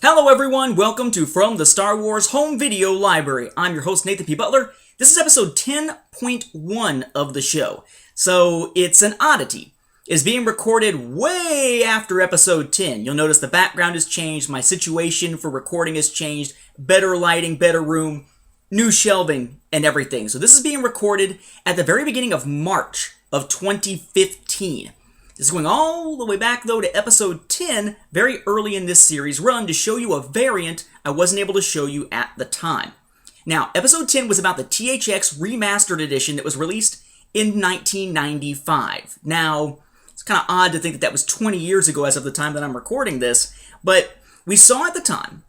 Hello everyone, welcome to From the Star Wars Home Video Library. I'm your host Nathan P. Butler. This is episode 10.1 of the show. So it's an oddity. It's being recorded way after episode 10. You'll notice the background has changed, my situation for recording has changed, better lighting, better room, new shelving, and everything. So this is being recorded at the very beginning of March of 2015. This is going all the way back, though, to episode 10, very early in this series run, to show you a variant I wasn't able to show you at the time. Now, episode 10 was about the THX Remastered Edition that was released in 1995. Now, it's kind of odd to think that that was 20 years ago as of the time that I'm recording this, but we saw at the time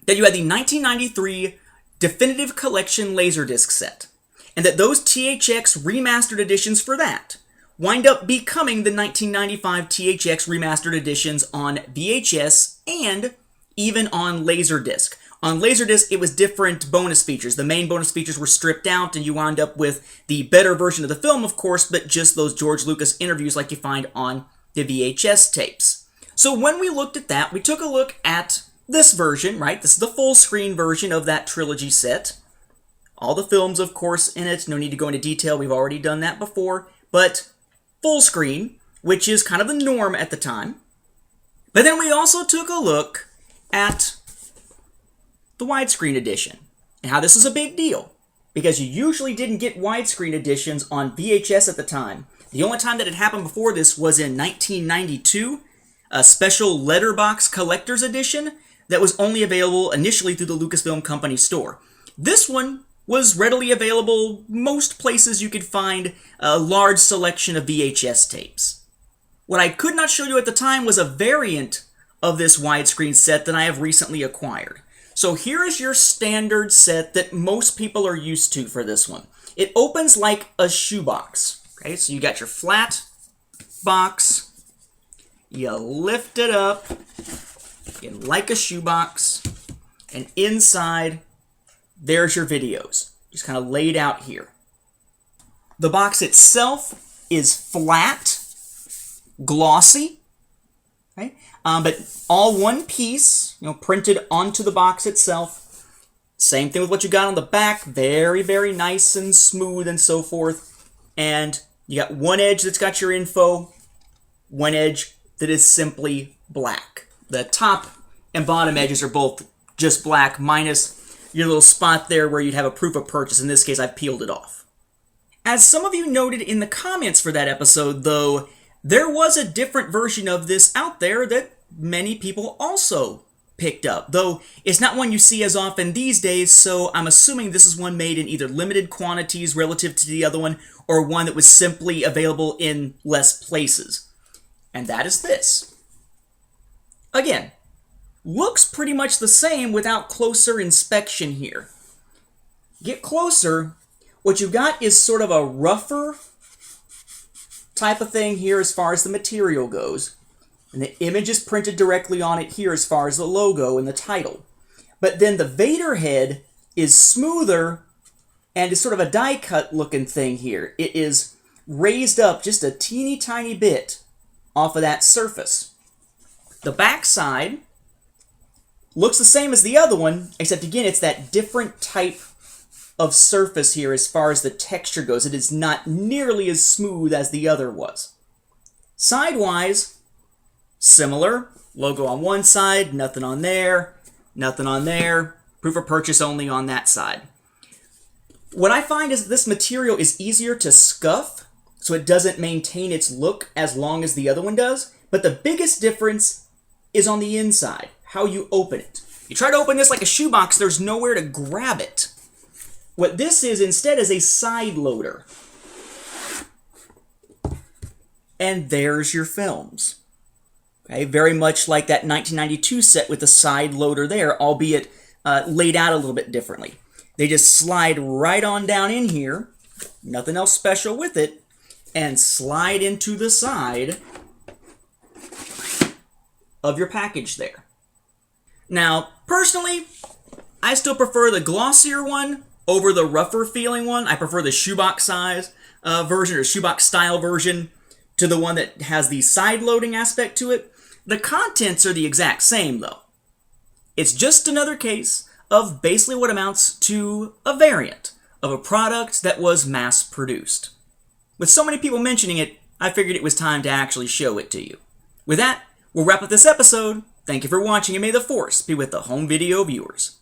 that you had the 1993 Definitive Collection Laserdisc set, and that those THX Remastered Editions for that wind up becoming the 1995 THX Remastered Editions on VHS and even on Laserdisc. On Laserdisc, it was different bonus features. The main bonus features were stripped out, and you wound up with the better version of the film, of course, but just those George Lucas interviews like you find on the VHS tapes. So when we looked at that, we took a look at this version, right? This is the full screen version of that trilogy set. All the films, of course, in it. No need to go into detail. We've already done that before. But full screen, which is kind of the norm at the time. But then we also took a look at the widescreen edition and how this is a big deal because you usually didn't get widescreen editions on VHS at the time. The only time that it happened before this was in 1992, a special letterbox collector's edition that was only available initially through the Lucasfilm Company store. This one was readily available most places you could find a large selection of VHS tapes. What I could not show you at the time was a variant of this widescreen set that I have recently acquired. So here is your standard set that most people are used to for this one. It opens like a shoebox. Okay, so you got your flat box, you lift it up, again, like a shoebox, and inside there's your videos, just kind of laid out here. The box itself is flat, glossy, okay? But all one piece, printed onto the box itself. Same thing with what you got on the back, very, very nice and smooth and so forth. And you got one edge that's got your info, one edge that is simply black. The top and bottom edges are both just black, minus your little spot there where you'd have a proof of purchase. In this case, I've peeled it off. As some of you noted in the comments for that episode, though, there was a different version of this out there that many people also picked up, though it's not one you see as often these days, so I'm assuming this is one made in either limited quantities relative to the other one, or one that was simply available in less places. And that is this. Again, looks pretty much the same without closer inspection here. Get closer, what you got is sort of a rougher type of thing here as far as the material goes. And the image is printed directly on it here as far as the logo and the title. But then the Vader head is smoother and is sort of a die-cut looking thing here. It is raised up just a teeny tiny bit off of that surface. The back side looks the same as the other one, except again, it's that different type of surface here as far as the texture goes. It is not nearly as smooth as the other was. Sidewise, similar. Logo on one side, nothing on there, nothing on there. Proof of purchase only on that side. What I find is this material is easier to scuff, so it doesn't maintain its look as long as the other one does. But the biggest difference is on the inside, how you open it. You try to open this like a shoebox, there's nowhere to grab it. What this is instead is a side loader. And there's your films. Okay, very much like that 1992 set with the side loader there, albeit laid out a little bit differently. They just slide right on down in here, nothing else special with it, and slide into the side of your package there. Now, personally, I still prefer the glossier one over the rougher feeling one. I prefer the shoebox size version or shoebox style version to the one that has the side loading aspect to it. The contents are the exact same though. It's just another case of basically what amounts to a variant of a product that was mass-produced. With so many people mentioning it, I figured it was time to actually show it to you. With that, we'll wrap up this episode. Thank you for watching, and may the Force be with the home video viewers.